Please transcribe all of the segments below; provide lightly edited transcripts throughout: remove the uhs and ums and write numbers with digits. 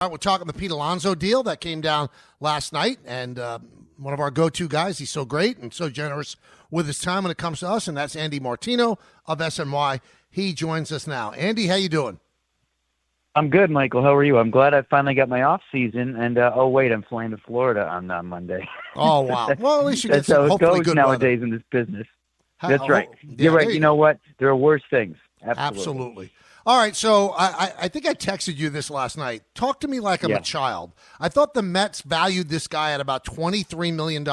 All right, we're talking the Pete Alonso deal that came down last night, and one of our go-to guys. He's so great and so generous with his time when it comes to us, and that's Andy Martino of SNY. He joins us now. Andy, how you doing? I'm good, Michael. How are you? I'm glad I finally got my off season, and I'm flying to Florida on Monday. Oh, wow. Well, at least you get That's how some it hopefully goes good nowadays weather. in this business. That's right. Yeah, You're right. there You know what? There are worse things. Absolutely. All right, so I think I texted you this last night. Talk to me like I'm a child. I thought the Mets valued this guy at about $23 million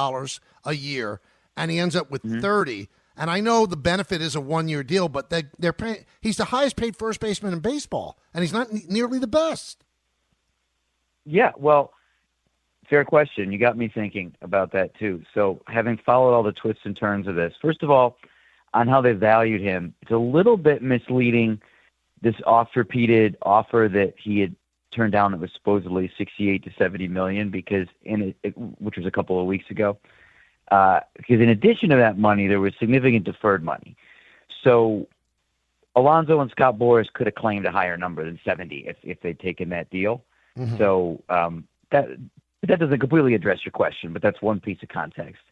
a year, and he ends up with 30. And I know the benefit is a one-year deal, but they're paying. He's the highest paid first baseman in baseball, and he's not nearly the best. Yeah, well, fair question. You got me thinking about that too. So having followed all the twists and turns of this, first of all, on how they valued him, it's a little bit misleading. This oft-repeated offer that he had turned down that was supposedly 68 to 70 million because which was a couple of weeks ago. Because in addition to that money, there was significant deferred money. So Alonso and Scott Boras could have claimed a higher number than 70 if they'd taken that deal. Mm-hmm. So that doesn't completely address your question, but that's one piece of context.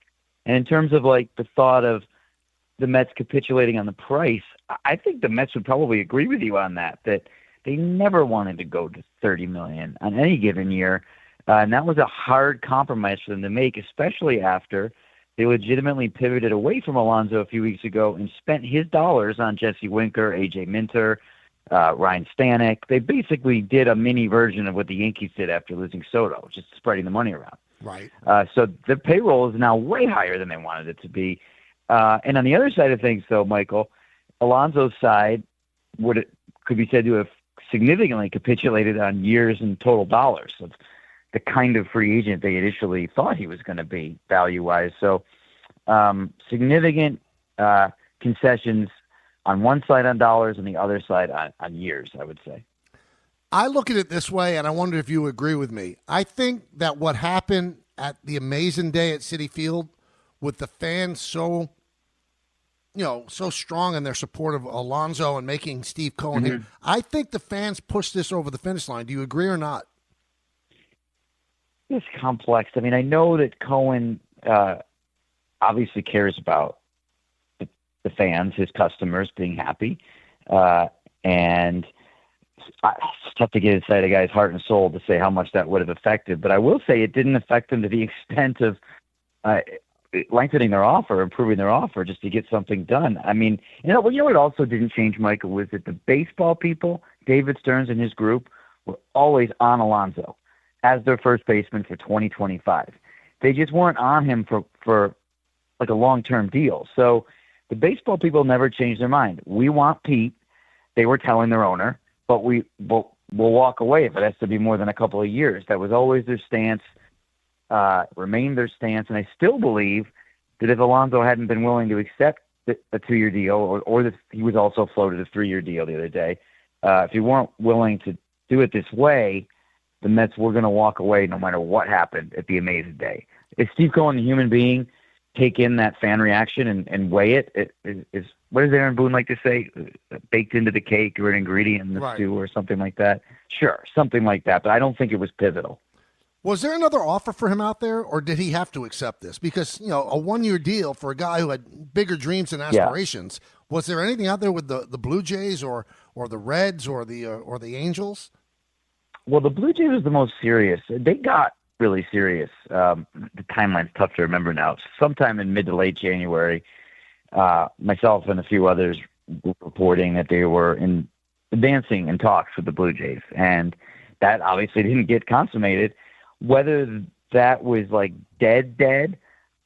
And in terms of like the thought of the Mets capitulating on the price, I think the Mets would probably agree with you on that they never wanted to go to 30 million on any given year. And that was a hard compromise for them to make, especially after they legitimately pivoted away from Alonso a few weeks ago and spent his dollars on Jesse Winker, AJ Minter, Ryan Stanek. They basically did a mini version of what the Yankees did after losing Soto, just spreading the money around. Right. So the payroll is now way higher than they wanted it to be. And on the other side of things, though, Michael, Alonso's side could be said to have significantly capitulated on years and total dollars of the kind of free agent they initially thought he was going to be value-wise. So significant concessions on one side on dollars and the other side on years, I would say. I look at it this way, and I wonder if you agree with me. I think that what happened at the amazing day at Citi Field with the fans so strong in their support of Alonso and making Steve Cohen here, I think the fans pushed this over the finish line. Do you agree or not? It's complex. I mean, I know that Cohen obviously cares about the fans, his customers being happy. And it's tough to get inside a guy's heart and soul to say how much that would have affected. But I will say it didn't affect them to the extent of lengthening their offer, improving their offer just to get something done. I mean, what also didn't change, Michael, was that the baseball people, David Stearns and his group, were always on Alonso as their first baseman for 2025. They just weren't on him for like a long-term deal. So the baseball people never changed their mind. We want Pete. They were telling their owner, but we'll walk away if it has to be more than a couple of years. That was always their stance. Remained their stance, and I still believe that if Alonso hadn't been willing to accept a 2-year deal, or that he was also floated a 3-year deal the other day, if he weren't willing to do it this way, the Mets were going to walk away no matter what happened at the amazing day. If Steve Cohen, the human being, take in that fan reaction and weigh it is what does Aaron Boone like to say? Baked into the cake or an ingredient in the stew or something like that? Sure, something like that, but I don't think it was pivotal. Was there another offer for him out there, or did he have to accept this? Because, a one-year deal for a guy who had bigger dreams and aspirations. Yeah. Was there anything out there with the Blue Jays or the Reds or the Angels? Well, the Blue Jays was the most serious. They got really serious. The timeline's tough to remember now. Sometime in mid to late January, myself and a few others were reporting that they were advancing in talks with the Blue Jays, and that obviously didn't get consummated. Whether that was like dead,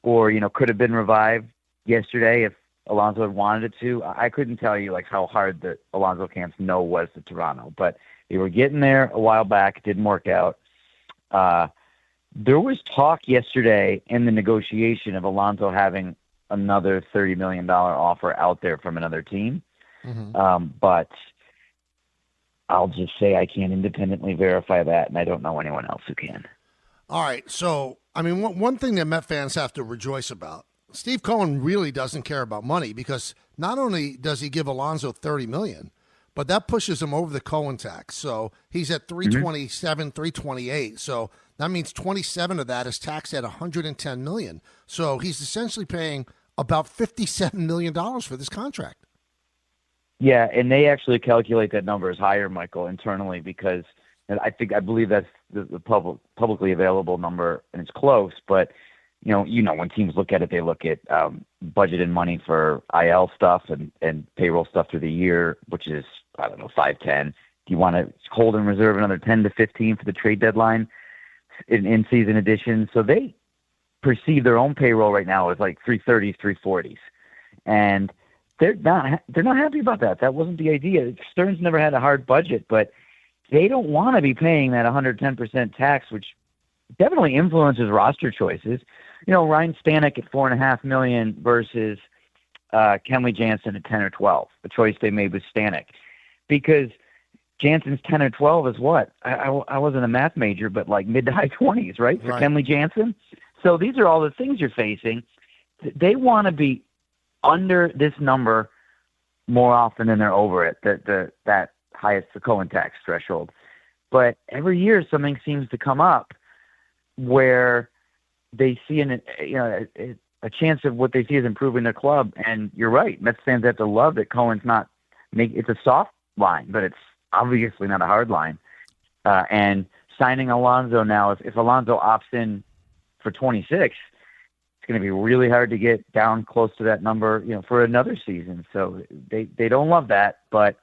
or could have been revived yesterday if Alonso had wanted it to, I couldn't tell you like how hard the Alonso camp's no was to Toronto, but they were getting there a while back. It didn't work out. There was talk yesterday in the negotiation of Alonso having another $30 million offer out there from another team, but I'll just say I can't independently verify that, and I don't know anyone else who can. All right, so, I mean, one thing that Met fans have to rejoice about, Steve Cohen really doesn't care about money because not only does he give Alonso $30 million, but that pushes him over the Cohen tax. So he's at 327, 328. So that means 27 of that is taxed at 110 million. So he's essentially paying about $57 million for this contract. Yeah, and they actually calculate that number as higher, Michael, internally, because I believe that's the publicly available number, and it's close. But you know, when teams look at it, they look at budgeted money for IL stuff and payroll stuff through the year, which is, I don't know, 5-10. Do you want to hold and reserve another 10 to 15 for the trade deadline in season additions? So they perceive their own payroll right now as like 330s, 340s, and they're not happy about that. That wasn't the idea. Stearns never had a hard budget, but they don't want to be paying that 110% tax, which definitely influences roster choices. You know, Ryan Stanek at $4.5 million versus Kenley Jansen at 10 or 12. The choice they made was Stanek, because Jansen's 10 or 12 is what? I wasn't a math major, but like mid to high 20s, right? For Kenley Jansen. So these are all the things you're facing. They want to be under this number more often than they're over it. That highest, the Cohen tax threshold. But every year something seems to come up where they see a chance of what they see as improving their club. And you're right, Mets fans have to love that Cohen's not it's a soft line, but it's obviously not a hard line. And signing Alonso now, if Alonso opts in for 26, it's going to be really hard to get down close to that number, for another season. So they don't love that, but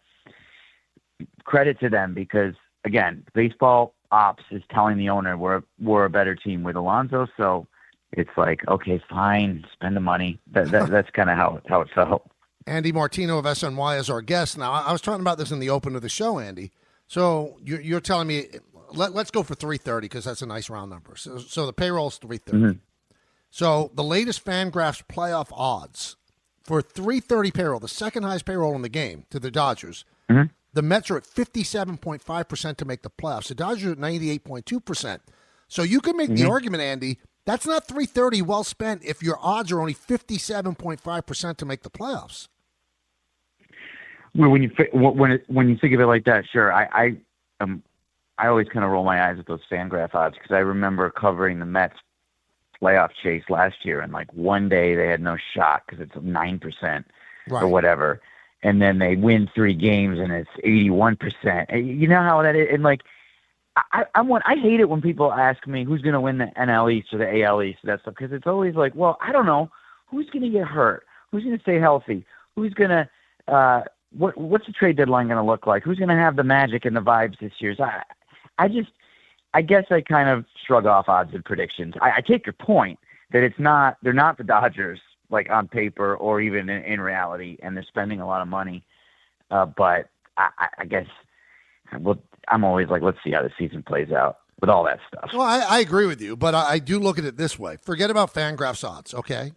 credit to them, because again, baseball ops is telling the owner we're a better team with Alonso. So it's like, okay, fine, spend the money. That's kind of how it felt. Andy Martino of SNY is our guest. Now, I was talking about this in the open of the show, Andy. So you're telling me let's go for 330 because that's a nice round number. So the payroll's 330. Mm-hmm. So the latest Fangraphs playoff odds for 330 payroll, the second highest payroll in the game to the Dodgers. Mm-hmm. The Mets are at 57.5% to make the playoffs. The Dodgers are at 98.2%. So you can make the argument, Andy, that's not 330 well spent if your odds are only 57.5% to make the playoffs. Well, when you think of it like that, sure. I always kind of roll my eyes at those Fangraph odds, because I remember covering the Mets playoff chase last year, and like one day they had no shot because it's 9% or whatever. And then they win 3 games and it's 81%. You know how that is? And like, I hate it when people ask me who's going to win the NL East or the AL East or that stuff, because it's always like, well, I don't know. Who's going to get hurt? Who's going to stay healthy? Who's going to what's the trade deadline going to look like? Who's going to have the magic and the vibes this year? So I guess I kind of shrug off odds and predictions. I take your point that they're not the Dodgers, like on paper or even in reality, and they're spending a lot of money. But I guess, well, I'm always like, let's see how the season plays out with all that stuff. Well, I agree with you, but I do look at it this way. Forget about Fangraphs odds, okay?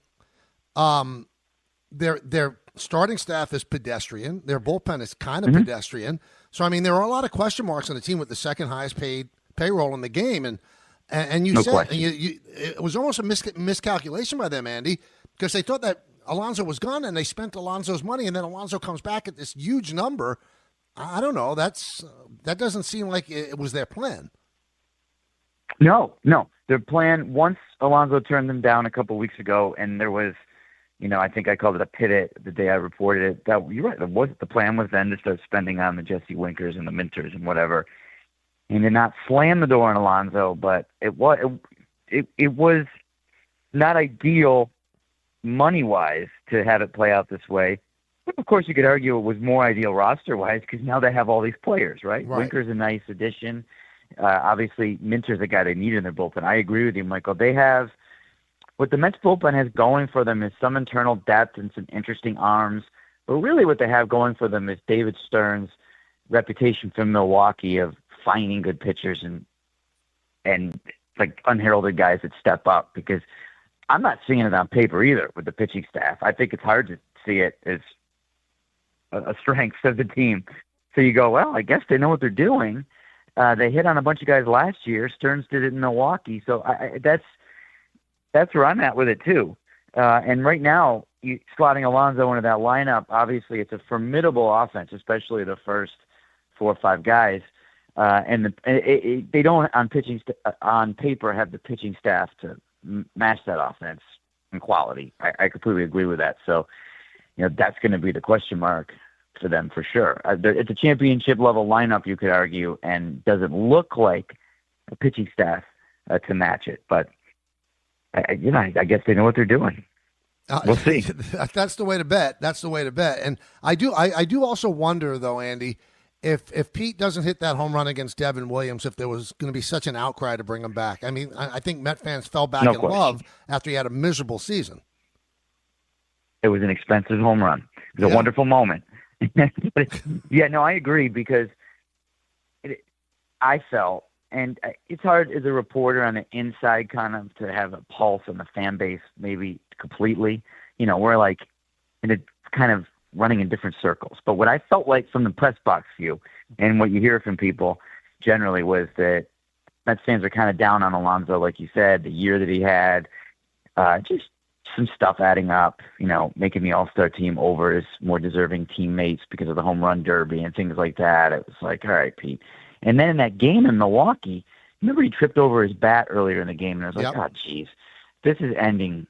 Their starting staff is pedestrian. Their bullpen is kind of pedestrian. So, I mean, there are a lot of question marks on the team with the second highest paid payroll in the game. And you said it was almost a miscalculation by them, Andy, because they thought that Alonso was gone and they spent Alonso's money, and then Alonso comes back at this huge number. I don't know. That doesn't seem like it was their plan. No. Their plan, once Alonso turned them down a couple of weeks ago, and there was, I think I called it a pivot the day I reported it. That you're right. The plan was then to start spending on the Jesse Winkers and the Minters and whatever, and did not slam the door on Alonso. But it was not ideal money-wise to have it play out this way. But of course, you could argue it was more ideal roster-wise, because now they have all these players, right? Winker's a nice addition. Obviously, Minter's a guy they need in their bullpen. I agree with you, Michael. They have what the Mets bullpen has going for them is some internal depth and some interesting arms. But really what they have going for them is David Stearns' reputation from Milwaukee of finding good pitchers and like unheralded guys that step up, because I'm not seeing it on paper either with the pitching staff. I think it's hard to see it as a strength of the team. So you go, well, I guess they know what they're doing. They hit on a bunch of guys last year. Stearns did it in Milwaukee. So that's where I'm at with it too. And right now, slotting Alonso into that lineup, obviously it's a formidable offense, especially the first 4 or 5 guys. And they don't on paper have the pitching staff to match that offense in quality. I completely agree with that. So, that's going to be the question mark for them for sure. It's a championship level lineup, you could argue, and doesn't look like a pitching staff to match it. But I guess they know what they're doing. We'll see. That's the way to bet. That's the way to bet. And I do also wonder, though, Andy, if Pete doesn't hit that home run against Devin Williams, if there was going to be such an outcry to bring him back. I mean, I think Met fans fell back in love after he had a miserable season. It was an expensive home run. It was a wonderful moment. I agree, because I felt, and it's hard as a reporter on the inside kind of to have a pulse on the fan base maybe completely. We're like kind of running in different circles. But what I felt like from the press box view and what you hear from people generally was that Mets fans are kind of down on Alonso, like you said, the year that he had, just some stuff adding up, making the All-Star team over his more deserving teammates because of the home run derby and things like that. It was like, all right, Pete. And then in that game in Milwaukee, remember he tripped over his bat earlier in the game, and I was like, oh, geez, this is ending,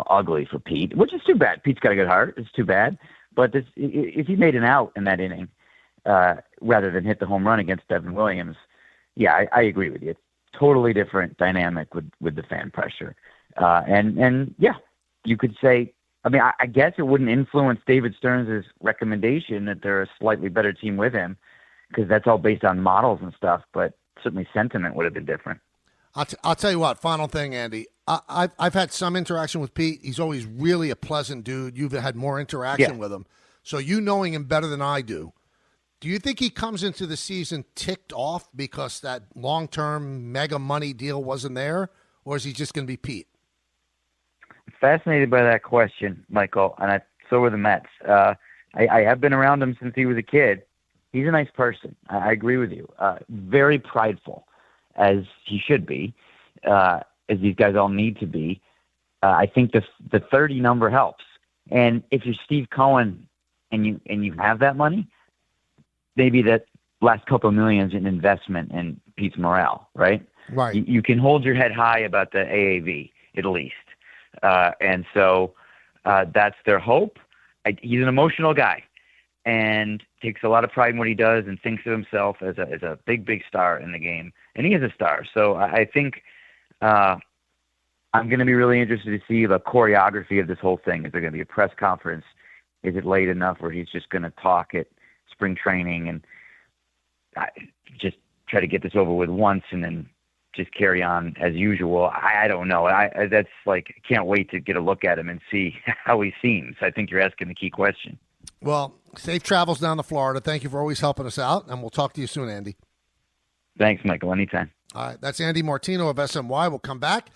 ugly for Pete, which is too bad. Pete's got a good heart. It's too bad. But if he made an out in that inning rather than hit the home run against Devin Williams, I agree with you. It's totally different dynamic with the fan pressure. And you could say, I guess it wouldn't influence David Stearns' recommendation that they're a slightly better team with him, because that's all based on models and stuff, but certainly sentiment would have been different. I'll tell you what, final thing, Andy. I've had some interaction with Pete. He's always really a pleasant dude. You've had more interaction with him. So knowing him better than I do you think he comes into the season ticked off because that long-term mega money deal wasn't there, or is he just going to be Pete? Fascinated by that question, Michael, and so were the Mets. I have been around him since he was a kid. He's a nice person. I agree with you. Very prideful, as he should be, as these guys all need to be. I think the 30 number helps. And if you're Steve Cohen and you have that money, maybe that last couple of million is an investment in Pete's morale, right? Right. You can hold your head high about the AAV at least. And so that's their hope. He's an emotional guy and takes a lot of pride in what he does and thinks of himself as a big, big star in the game. And he is a star. So I think I'm going to be really interested to see the choreography of this whole thing. Is there going to be a press conference? Is it late enough where he's just going to talk at spring training and just try to get this over with once and then just carry on as usual? I don't know. That's like, can't wait to get a look at him and see how he seems. I think you're asking the key question. Well, safe travels down to Florida. Thank you for always helping us out, and we'll talk to you soon, Andy. Thanks, Michael. Anytime. All right, that's Andy Martino of SMY. We'll come back.